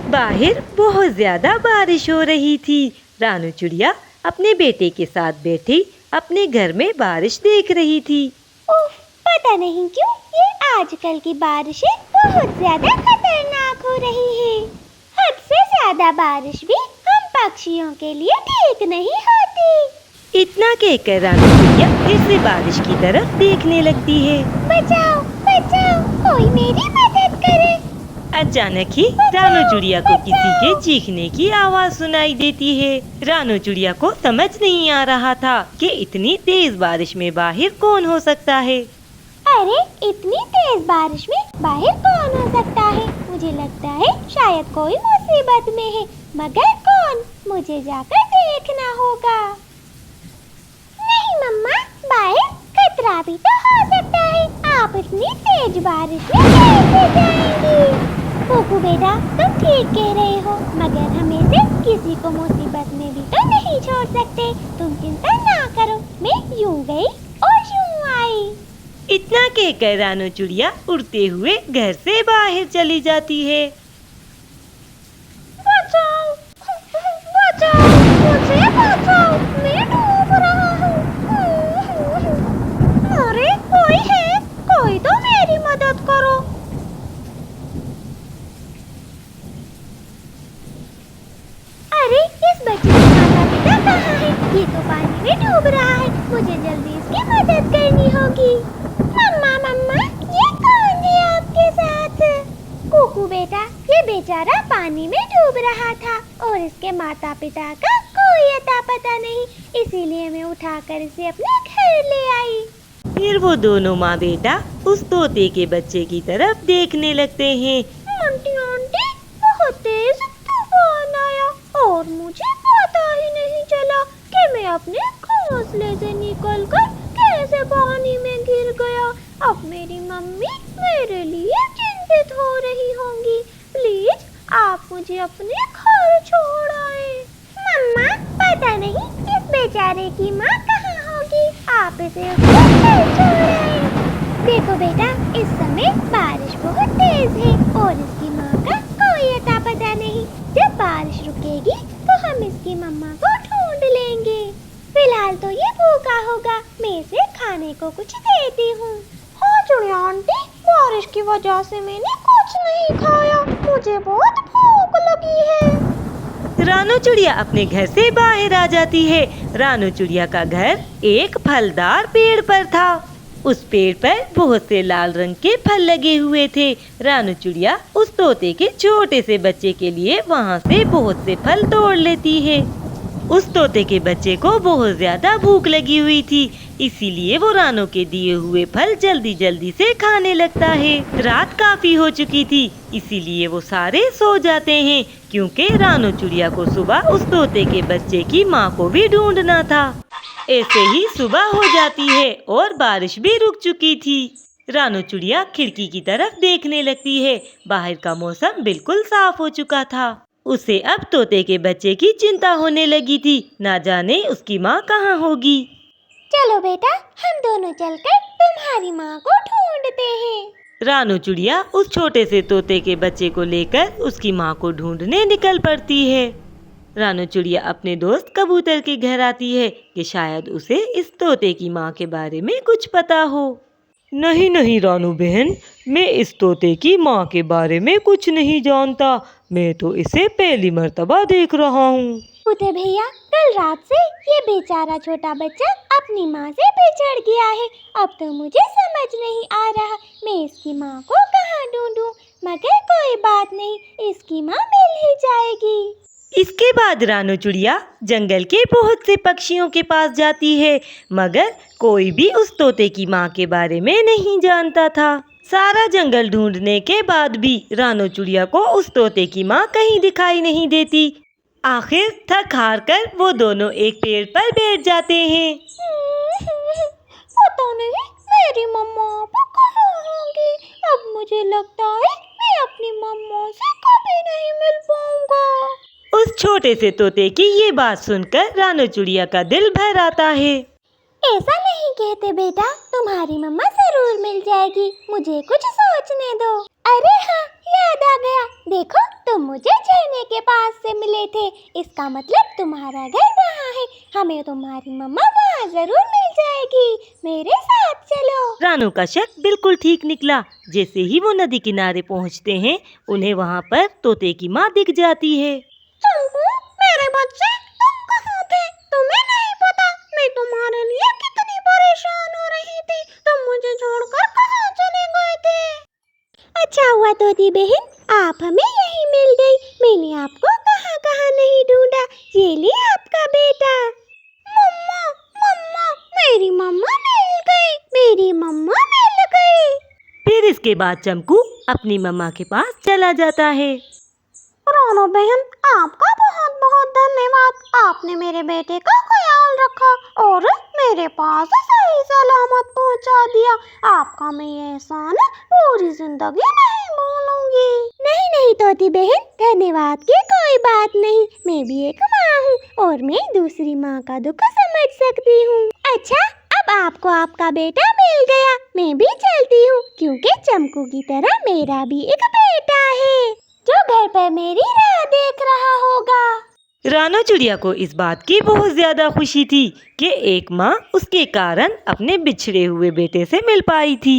बाहर बहुत ज्यादा बारिश हो रही थी। रानू चिड़िया अपने बेटे के साथ बैठी अपने घर में बारिश देख रही थी। उफ, पता नहीं क्यों ये आजकल की बारिशें बहुत ज्यादा खतरनाक हो रही है। हद से ज्यादा बारिश भी हम पक्षियों के लिए ठीक नहीं होती। इतना कहकर रानू चिड़िया फिर से बारिश की तरफ देखने लगती है। बचाओ बचाओ, कोई मेरी मदद करे। अचानक ही रानू चिड़िया को किसी के चीखने की आवाज सुनाई देती है। रानू चिड़िया को समझ नहीं आ रहा था कि इतनी तेज बारिश में बाहर कौन हो सकता है। अरे इतनी तेज बारिश में बाहर कौन हो सकता है? मुझे लगता है शायद कोई मुसीबत में है, मगर कौन? मुझे जाकर देखना होगा। नहीं मम्मा, बाहर खतरा भी तो हो सकता है। आप इतनी तेज बारिश में कैसे जाएंगी? कुकू बेटा, तुम ठीक कह रहे हो, मगर हमें से किसी को मुसीबत में भी तो नहीं छोड़ सकते। तुम चिंता ना करो, मैं यूं गई और यूं आई। इतना कहकर रानू चिड़िया उड़ते हुए घर से बाहर चली जाती है। बचाओ बचाओ, मुझे बचाओ, मैं डूब रहा हूँ। अरे कोई है, कोई तो मेरी मदद करो। अरे इस बच्चे का माता पिता कहाँ है? ये तो पानी में डूब रहा है, मुझे जल्दी इसकी मदद करनी होगी। मम्मा मम्मा, ये कौन है आपके साथ? कुकू बेटा, ये बेचारा पानी में डूब रहा था और इसके माता पिता का कोई अता पता नहीं, इसीलिए मैं उठाकर इसे अपने घर ले आई। फिर वो दोनों माँ बेटा उस तोते के बच्चे की तरफ देखने लगते हैं। आंटी आंटी, बहुत तेज तूफान आया और मुझे पता ही नहीं चला कि मैं अपने घोंसले से निकलकर कैसे पानी में गिर गया। अब मेरी मम्मी मेरे लिए चिंतित हो रही होंगी। प्लीज आप मुझे अपने घर छोड़ आए। मम्मा, पता नहीं इस बेचारे की माँ कहाँ होगी, आप इसे उसके घर छोड़ आए। देखो बेटा, इस समय बारिश बहुत तेज है और इसकी माँ का कोई अता पता नहीं। जब बारिश रुकेगी तो हम इसकी मम्मा को ढूंढ लेंगे। फिलहाल तो ये भूखा होगा, मैं इसे खाने को कुछ देती हूँ। हाँ चिड़िया आंटी, बारिश की वजह से मैंने कुछ नहीं खाया, मुझे बहुत भूख लगी है। रानू चिड़िया अपने घर से बाहर आ जाती है। रानू चिड़िया का घर एक फलदार पेड़ पर था। उस पेड़ पर बहुत से लाल रंग के फल लगे हुए थे। रानू चिड़िया उस तोते के छोटे से बच्चे के लिए वहाँ से बहुत से फल तोड़ लेती है। उस तोते के बच्चे को बहुत ज्यादा भूख लगी हुई थी, इसीलिए वो रानू के दिए हुए फल जल्दी जल्दी से खाने लगता है। रात काफी हो चुकी थी, इसीलिए वो सारे सो जाते हैं, क्योंकि रानू चिड़िया को सुबह उस तोते के बच्चे की माँ को भी ढूंढना था। ऐसे ही सुबह हो जाती है और बारिश भी रुक चुकी थी। रानू चिड़िया खिड़की की तरफ देखने लगती है। बाहर का मौसम बिल्कुल साफ हो चुका था। उसे अब तोते के बच्चे की चिंता होने लगी थी, ना जाने उसकी माँ कहाँ होगी। चलो बेटा, हम दोनों चलकर तुम्हारी माँ को ढूंढते हैं। रानू चिड़िया उस छोटे से तोते के बच्चे को लेकर उसकी माँ को ढूंढने निकल पड़ती है। रानू चिड़िया अपने दोस्त कबूतर के घर आती है कि शायद उसे इस तोते की माँ के बारे में कुछ पता हो। नहीं नहीं रानू बहन, मैं इस तोते की माँ के बारे में कुछ नहीं जानता, मैं तो इसे पहली मर्तबा देख रहा हूँ। कबूतर भैया, कल रात से ये बेचारा छोटा बच्चा अपनी माँ से बिछड़ गया है। अब तो मुझे समझ नहीं आ रहा मैं इसकी माँ को कहाँ ढूंढूं, मगर कोई बात नहीं, इसकी माँ मिल ही जाएगी। इसके बाद रानू चिड़िया जंगल के बहुत से पक्षियों के पास जाती है, मगर कोई भी उस तोते की माँ के बारे में नहीं जानता था। सारा जंगल ढूंढने के बाद भी रानू चिड़िया को उस तोते की माँ कहीं दिखाई नहीं देती। आखिर थक हार कर वो दोनों एक पेड़ पर बैठ जाते हैं। पता नहीं मेरी मम्मा अब कहाँ होंगी। अब मुझे लगता है मैं अपनी मम्मा से कभी नहीं मिल पाऊंगा। उस छोटे से तोते की ये बात सुनकर रानू चिड़िया का दिल भर आता है। ऐसा नहीं कहते बेटा, तुम्हारी मम्मा जरूर मिल जाएगी, मुझे कुछ सोचने दो। अरे हाँ, याद आ गया। देखो, तुम मुझे झरने के पास से मिले थे, इसका मतलब तुम्हारा घर वहाँ है। हमें तुम्हारी मम्मा वहाँ जरूर मिल जाएगी। मेरे साथ चलो। रानू का शक बिल्कुल ठीक निकला। जैसे ही वो नदी किनारे पहुँचते हैं, उन्हें वहाँ पर तोते की माँ दिख जाती है। चंपू, मेरे बच्चे, तुम कहाँ थे? तुम्हें नहीं पता मैं तुम्हारे लिए कितनी परेशान हो रही थी। तुम मुझे छोड़कर कहाँ चले गए थे? अच्छा हुआ तोती बहन, आप हमें यहीं मिल गई। मैंने आपको कहाँ कहाँ नहीं ढूंढा। ये ले आपका बेटा। मम्मा, मम्मा, मेरी मम्मा मिल गई। मेरी मम्मा मिल गई। फिर इसके बाद चंपू अपनी मम्मा के पास चला जाता है। रानू बहन, आपका बहुत बहुत धन्यवाद। आपने मेरे बेटे का ख्याल रखा और मेरे पास सही सलामत पहुंचा दिया। आपका मैं ये एहसान पूरी जिंदगी नहीं भूलूंगी। नहीं नहीं तोती बहन, धन्यवाद की कोई बात नहीं। मैं भी एक माँ हूँ और मैं दूसरी माँ का दुख समझ सकती हूँ। अच्छा, अब आपको आपका बेटा मिल गया। मैं भी चलती हूँ, क्योंकि चंपू की तरह मेरा भी एक बेटा है जो घर पर मेरी राह देख रहा होगा। रानू चिड़िया को इस बात की बहुत ज्यादा खुशी थी कि एक माँ उसके कारण अपने बिछड़े हुए बेटे से मिल पाई थी।